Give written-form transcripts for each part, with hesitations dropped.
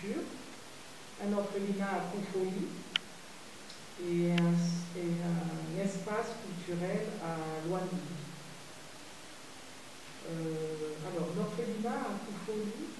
structures, un orphelinat à Koufoli et un espace culturel à Luandili. Alors, l'orphelinat à Koufoli,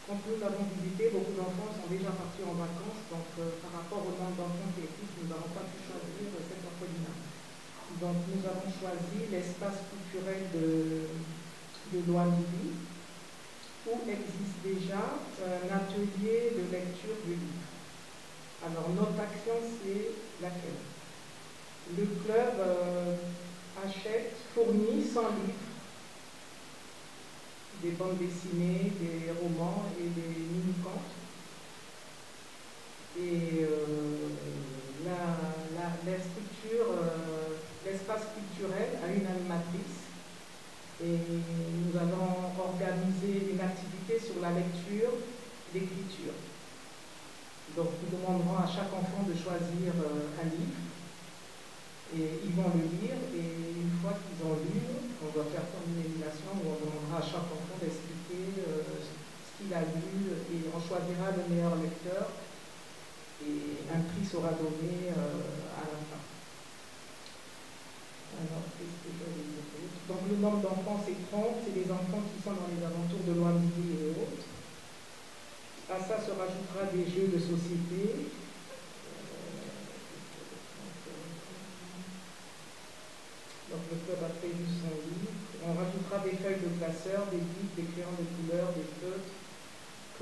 quand nous l'avons visité, beaucoup d'enfants sont déjà partis en vacances, donc par rapport au nombre d'enfants qui existent, nous n'avons pas pu choisir cet orphelinat. Donc nous avons choisi l'espace culturel de Luandili, où existe déjà un atelier de lecture de livres. Alors notre action, c'est laquelle? Le club fournit 100 livres, des bandes dessinées, des romans et des mini-contes. Et l'espace culturel a une animatrice et nous allons organiser une activité sur la lecture et l'écriture. Donc nous demanderons à chaque enfant de choisir un livre et ils vont le lire et une fois qu'ils ont lu, on doit faire comme une élimination où on demandera à chaque enfant d'expliquer ce qu'il a lu et on choisira le meilleur lecteur et un prix sera donné à la fin. Alors, qu'est-ce que je vais dire d'autre? Donc le nombre d'enfants, c'est 30, c'est les enfants qui sont dans les alentours de Luandili et autres. À ça se rajoutera des jeux de société. Donc le club a prévu son livre. On rajoutera des feuilles de classeurs, des guides, des crayons de couleur, des feutres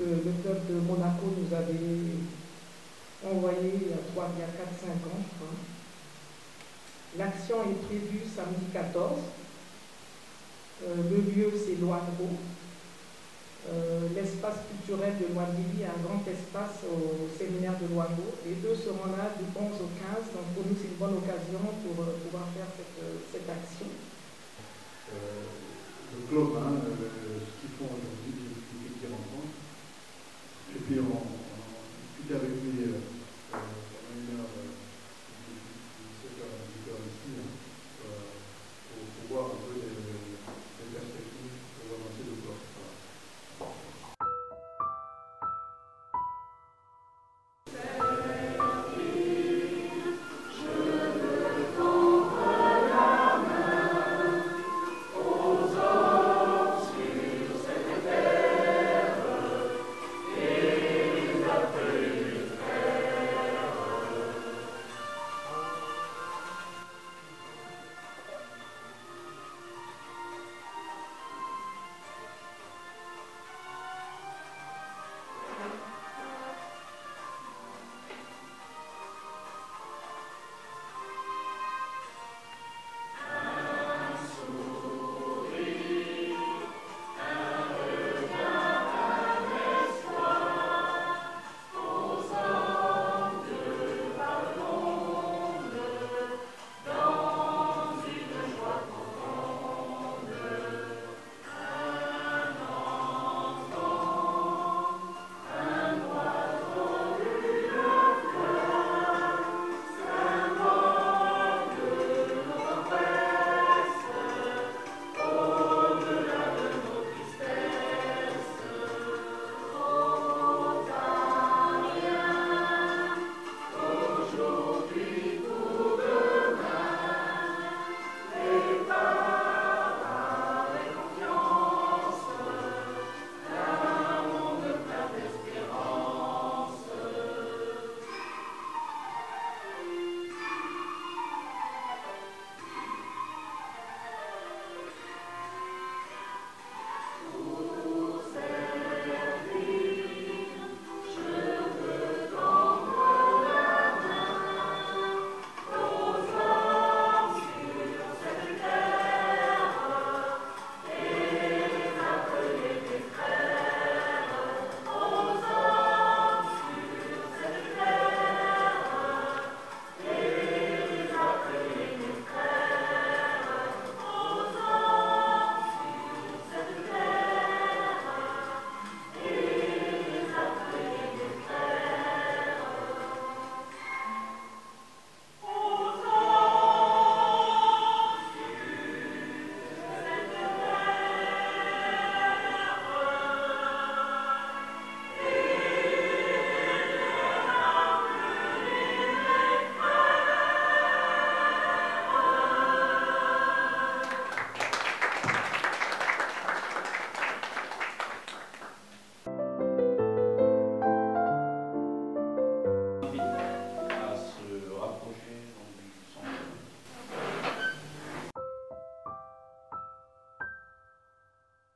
que le club de Monaco nous avait envoyé il y a 4-5 ans, je crois. L'action est prévue samedi 14. Le lieu, c'est Luango. L'espace culturel de Luandili a un grand espace au séminaire de Luango. Et eux seront là du 11 au 15. Donc pour nous, c'est une bonne occasion pour pouvoir faire cette action. Le club, ce qu'ils font aujourd'hui, c'est une petite rencontre. Et puis on discute avec lui pendant une heure, 7h, 8h ici, pour voir un peu les perspectives pour avancer le club. Aux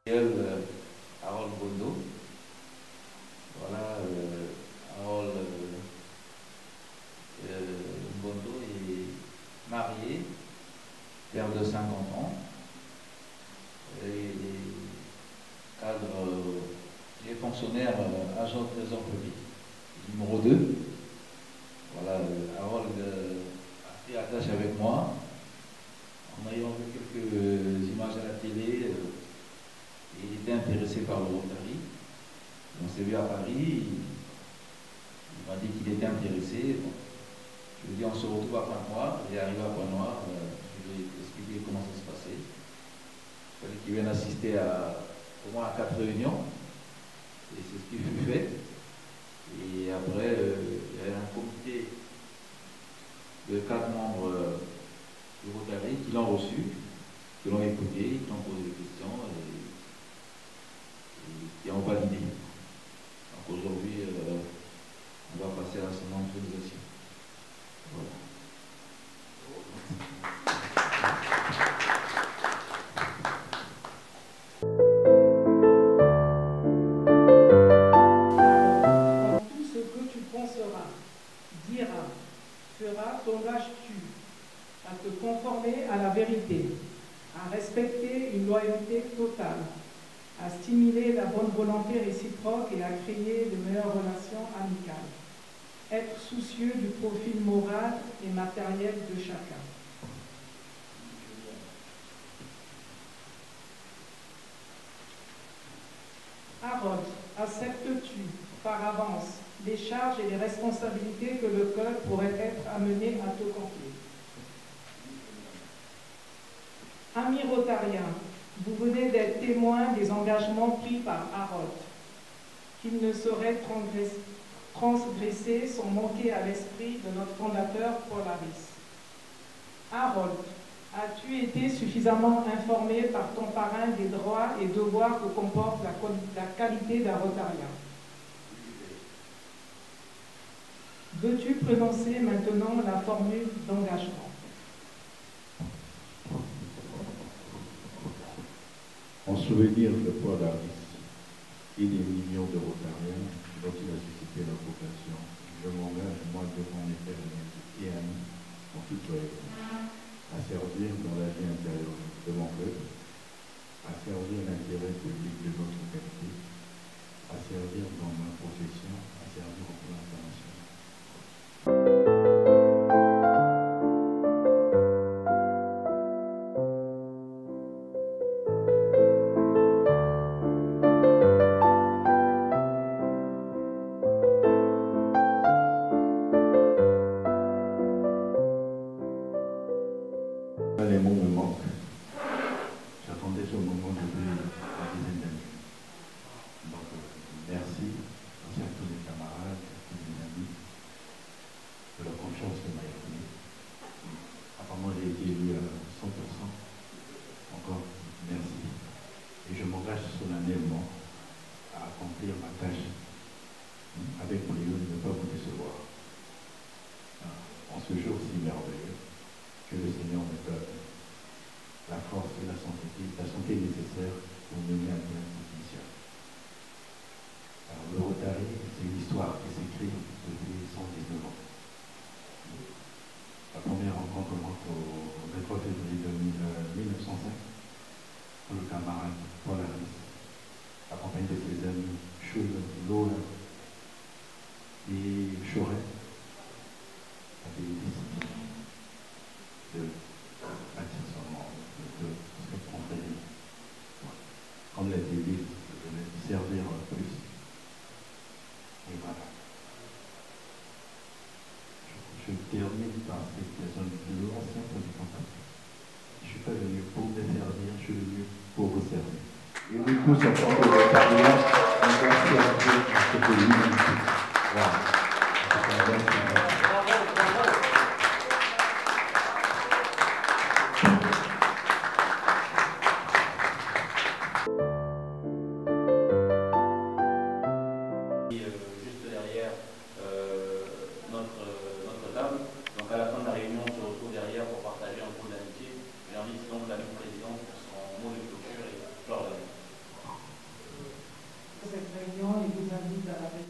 Harold Bondo. Voilà, Harold Bondo est marié, père de 50 ans, et cadre, il est fonctionnaire agent de trésor public. Numéro 2, voilà, Harold a pris attache avec moi. En ayant vu quelques images à la télé, il était intéressé par le Rotary. On s'est vu à Paris, il m'a dit qu'il était intéressé. Bon, je lui ai dit on se retrouve à Pointe-Noire. Il est arrivé à Pointe-Noire, je lui ai expliqué comment ça se passait. Il fallait qu'il vienne assister au moins à 4 réunions, et c'est ce qui fut fait. Et après, il y avait un comité de 4 membres du Rotary qui l'ont reçu, qui l'ont écouté, qui l'ont posé des questions et qui ont validé. Donc aujourd'hui, on va passer à la seconde autorisation. Voilà. En tout ce que tu penseras, diras, feras, t'engages-tu à te conformer à la vérité, à respecter une loyauté totale, à stimuler la bonne volonté réciproque et à créer de meilleures relations amicales, être soucieux du profil moral et matériel de chacun. Harold, acceptes-tu par avance les charges et les responsabilités que le club pourrait être amené à te confier? Amis rotariens, vous venez d'être témoins des engagements pris par Harold, qu'il ne saurait transgresser sans manquer à l'esprit de notre fondateur Paul Harris. Harold, as-tu été suffisamment informé par ton parrain des droits et devoirs que comporte la qualité d'un rotarien? Veux-tu prononcer maintenant la formule d'engagement? En souvenir de Paul Harris et des millions de Rotariens dont il a suscité la vocation, je m'engage, moi, devant l'Éternel et amis, en toute loyauté, à servir dans la vie intérieure de mon peuple, à servir l'intérêt public de notre qualité, à servir dans ma profession, à servir au plan international. Les mots me manquent. J'attendais ce moment depuis une dizaine d'années. Donc, merci à tous les camarades, à tous les amis, de la confiance que m'a donnée. Apparemment, j'ai été élu à 100%. Encore, merci. Et je m'engage solennellement à accomplir ma tâche avec brio, de ne pas vous décevoir. En ce jour si merveilleux, que le Seigneur me donne la force et la santé nécessaire pour mener à bien cette mission. Alors, le Rotary, c'est une histoire qui s'écrit depuis 119 ans. La première rencontre remonte au 23 février 1905, pour le camarade Paul Harris, accompagné de ses amis Schul, Lola et Choret, avait décidé de bâtir son monde, de se prendre comme l'a été dit, de servir plus. Et voilà. Je termine par cette question de l'ancien président. Je ne suis pas venu pour me servir, je suis venu pour vous servir. Et nous tous, en tant que Rotariens, on doit servir à ce pays. Voilà. Juste derrière notre table. Donc à la fin de la réunion, on se retrouve derrière pour partager un coup d'amitié. J'invite donc la vice-présidente pour son mot de clôture et fleur d'année. à la